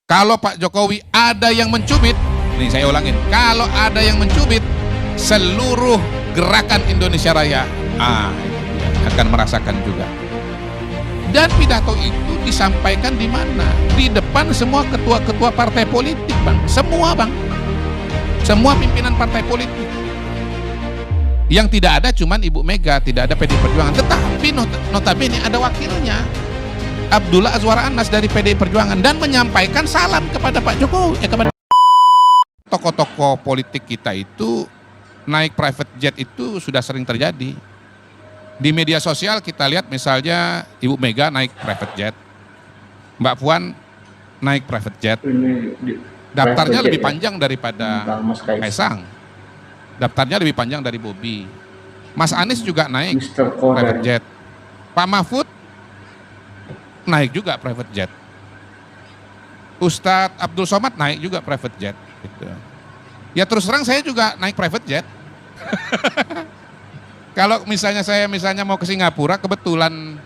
Kalau Pak Jokowi ada yang mencubit, nih saya ulangin, kalau ada yang mencubit seluruh gerakan Indonesia Raya, akan merasakan juga. Dan pidato itu disampaikan di mana? Di depan semua ketua-ketua partai politik, Bang. Semua, Bang. Semua pimpinan partai politik. Yang tidak ada cuman Ibu Mega, tidak ada PDI Perjuangan. Tetapi notabene ada wakilnya, Abdullah Azwar Anas dari PDI Perjuangan, dan menyampaikan salam kepada Pak Jokowi, kepada tokoh-tokoh politik kita itu. Naik private jet itu sudah sering terjadi. Di media sosial kita lihat misalnya Ibu Mega naik private jet, Mbak Puan naik private jet. Daftarnya lebih panjang daripada Kaisang. Daftarnya lebih panjang dari Bobi. Mas Anies juga naik private jet. Pak Mahfud naik juga private jet. Ustadz Abdul Somad naik juga private jet. Gitu. Ya terus terang saya juga naik private jet. Kalau misalnya saya mau ke Singapura, kebetulan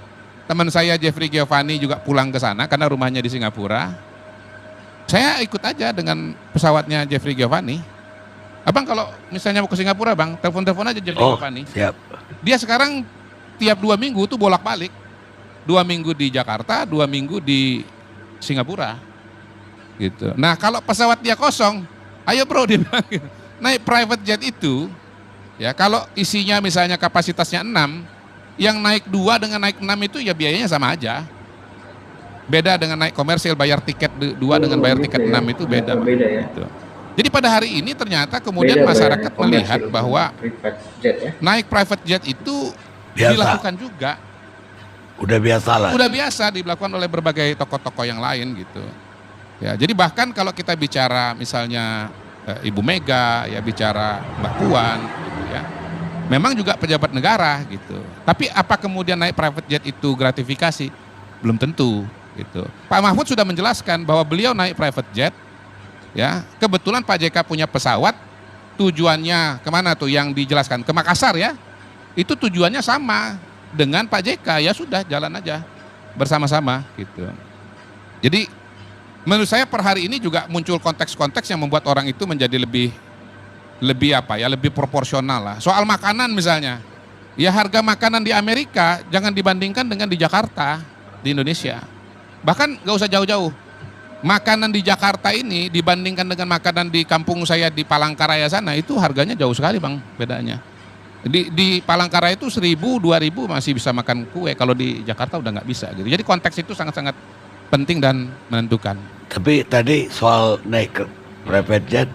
teman saya Jeffrey Giovanni juga pulang ke sana karena rumahnya di Singapura. Saya ikut aja dengan pesawatnya Jeffrey Giovanni. Abang kalau misalnya mau ke Singapura, Bang, telepon aja Jeffrey Giovanni. Siap. Dia sekarang tiap 2 minggu tuh bolak-balik. 2 minggu di Jakarta, 2 minggu di Singapura. Gitu. Nah kalau pesawat dia kosong, ayo bro, dia bilang gitu. Naik private jet itu, ya kalau isinya misalnya kapasitasnya 6, yang naik 2 dengan naik 6 itu ya biayanya sama aja. Beda dengan naik komersil, bayar tiket 2 dengan bayar tiket 6 itu beda. Beda ya. Gitu. Jadi pada hari ini ternyata kemudian masyarakat melihat bahwa naik private jet itu biasa dilakukan juga. Udah biasa lah. Udah biasa dilakukan oleh berbagai tokoh-tokoh yang lain gitu. Ya, jadi bahkan kalau kita bicara misalnya Ibu Mega, ya bicara Mbak Puan, gitu ya. Memang juga pejabat negara gitu. Tapi apa kemudian naik private jet itu gratifikasi? Belum tentu gitu. Pak Mahfud sudah menjelaskan bahwa beliau naik private jet. Ya, kebetulan Pak JK punya pesawat, tujuannya kemana tuh yang dijelaskan? Ke Makassar ya. Itu tujuannya sama dengan Pak JK, ya sudah jalan aja bersama-sama gitu. Jadi menurut saya per hari ini juga muncul konteks-konteks yang membuat orang itu menjadi lebih lebih proporsional lah. Soal makanan misalnya, ya harga makanan di Amerika jangan dibandingkan dengan di Jakarta, di Indonesia. Bahkan nggak usah jauh-jauh. Makanan di Jakarta ini dibandingkan dengan makanan di kampung saya di Palangkaraya sana, itu harganya jauh sekali Bang bedanya. Di Palangkaraya itu 1.000, 2.000 masih bisa makan kue, kalau di Jakarta udah nggak bisa gitu. Jadi konteks itu sangat-sangat penting dan menentukan. Tapi tadi soal naik private jet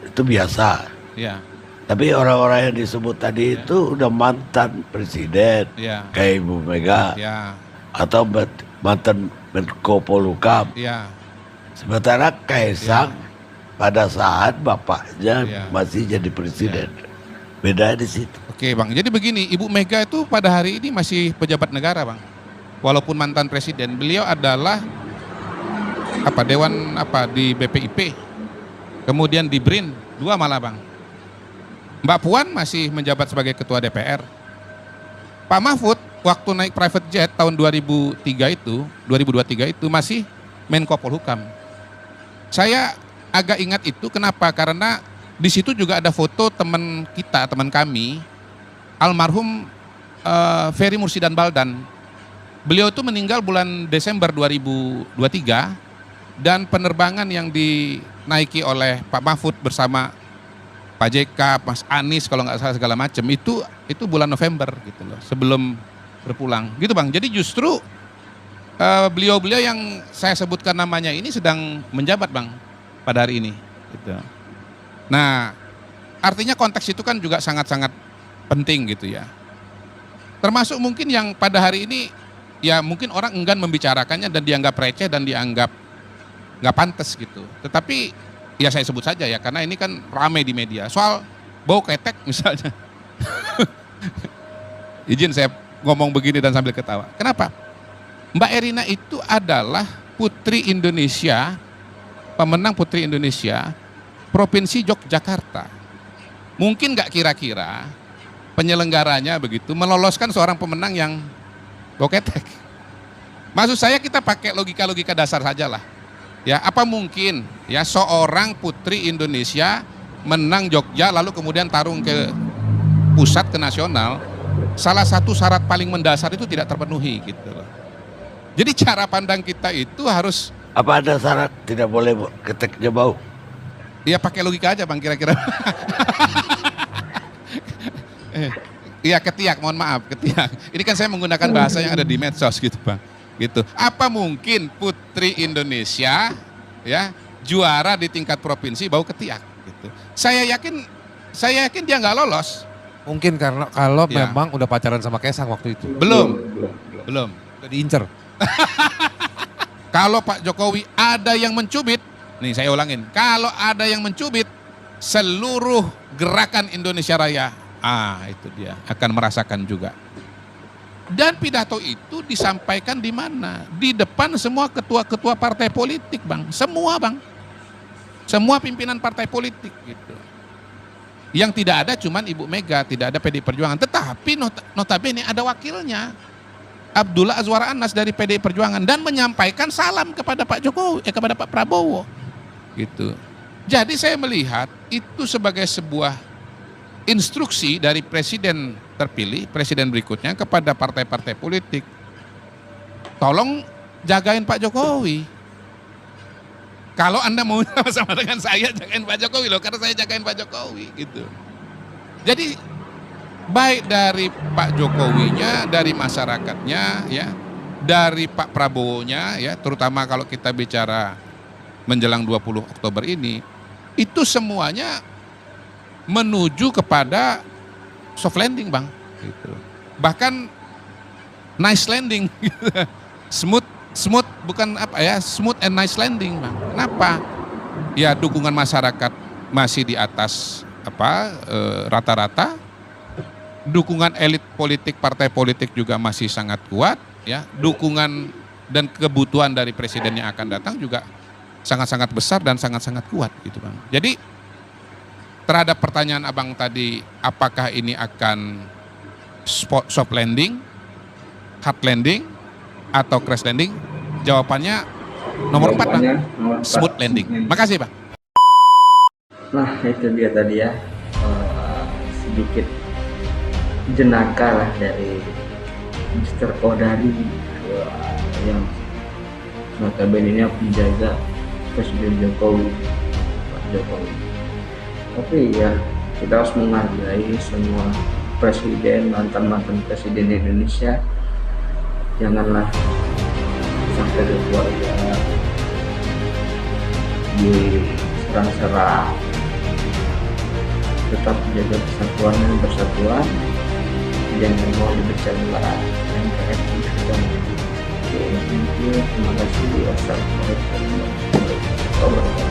itu biasa. Ya. Tapi orang-orang yang disebut tadi itu udah mantan presiden, kayak Ibu Mega, atau mantan Menko Polhukam. Sementara Kaisang pada saat bapaknya masih jadi presiden. Beda di situ. Oke Bang, jadi begini, Ibu Mega itu pada hari ini masih pejabat negara Bang. Walaupun mantan presiden, beliau adalah dewan di BPIP, kemudian di BRIN, 2 malah Bang. Mbak Puan masih menjabat sebagai ketua DPR. Pak Mahfud waktu naik private jet tahun 2023 itu masih Menko Polhukam. Saya agak ingat itu kenapa? Karena di situ juga ada foto teman kami, almarhum Ferry Mursidan Baldan. Beliau itu meninggal bulan Desember 2023 dan penerbangan yang dinaiki oleh Pak Mahfud bersama Pak JK, Mas Anies kalau nggak salah segala macam itu bulan November gitu loh, sebelum berpulang gitu Bang. Jadi justru beliau-beliau yang saya sebutkan namanya ini sedang menjabat Bang pada hari ini gitu. Nah artinya konteks itu kan juga sangat-sangat penting gitu ya. Termasuk mungkin yang pada hari ini ya mungkin orang enggan membicarakannya dan dianggap receh dan dianggap nggak pantas gitu. Tetapi ya saya sebut saja ya karena ini kan ramai di media soal bau ketek misalnya. Izin saya ngomong begini dan sambil ketawa. Kenapa? Mbak Erina itu adalah putri Indonesia, pemenang putri Indonesia Provinsi Yogyakarta. Mungkin nggak kira-kira penyelenggaranya begitu meloloskan seorang pemenang yang bau ketek. Maksud saya kita pakai logika-logika dasar saja lah. Ya, apa mungkin ya seorang putri Indonesia menang Jogja lalu kemudian tarung ke pusat, ke nasional, salah satu syarat paling mendasar itu tidak terpenuhi gitu loh. Jadi cara pandang kita itu harus, apa ada syarat tidak boleh keteknya bau? Ya pakai logika aja Bang kira-kira. Iya ketiak, mohon maaf ketiak. Ini kan saya menggunakan bahasa yang ada di medsos gitu Bang. Gitu. Apa mungkin putri Indonesia ya juara di tingkat provinsi bau ketiak gitu. Saya yakin dia nggak lolos. Mungkin karena kalau memang udah pacaran sama Kaisang waktu itu. Belum. Udah diincer. Kalau Pak Jokowi ada yang mencubit, nih saya ulangin, kalau ada yang mencubit seluruh gerakan Indonesia Raya, itu dia akan merasakan juga. Dan pidato itu disampaikan di mana? Di depan semua ketua-ketua partai politik Bang, semua Bang. Semua pimpinan partai politik gitu. Yang tidak ada cuman Ibu Mega, tidak ada PDI Perjuangan. Tetapi notabene ada wakilnya, Abdullah Azwar Anas dari PDI Perjuangan, dan menyampaikan salam kepada Pak Jokowi, kepada Pak Prabowo. Gitu. Jadi saya melihat itu sebagai sebuah instruksi dari presiden terpilih, presiden berikutnya kepada partai-partai politik. Tolong jagain Pak Jokowi. Kalau Anda mau sama-sama dengan saya, jagain Pak Jokowi loh, karena saya jagain Pak Jokowi gitu. Jadi baik dari Pak Jokowinya, dari masyarakatnya, ya, dari Pak Prabowo-nya, ya, terutama kalau kita bicara menjelang 20 Oktober ini, itu semuanya menuju kepada soft landing Bang. Gitu. Bahkan nice landing, smooth bukan apa ya, smooth and nice landing Bang. Kenapa? Ya dukungan masyarakat masih di atas rata-rata. Dukungan elit politik, partai politik juga masih sangat kuat, ya. Dukungan dan kebutuhan dari presiden yang akan datang juga sangat-sangat besar dan sangat-sangat kuat gitu Bang. Jadi terhadap pertanyaan Abang tadi, apakah ini akan soft landing, hard landing, atau crash landing? Jawabannya nomor 4 Bang, smooth landing. Makasih Bang. Nah itu dia tadi ya, sedikit jenaka lah dari Mr. Kodari yang notabene ini penjaga Presiden Jokowi, Pak Jokowi. Tapi ya kita harus menghargai semua presiden, mantan presiden Indonesia. Janganlah sampai keluarga diserang-serang. Tetap jaga persatuan dan persatuan. Jangan mau dibercanda MPR itu. Oke, terima kasih. Wassalamualaikum warahmatullahi wabarakatuh.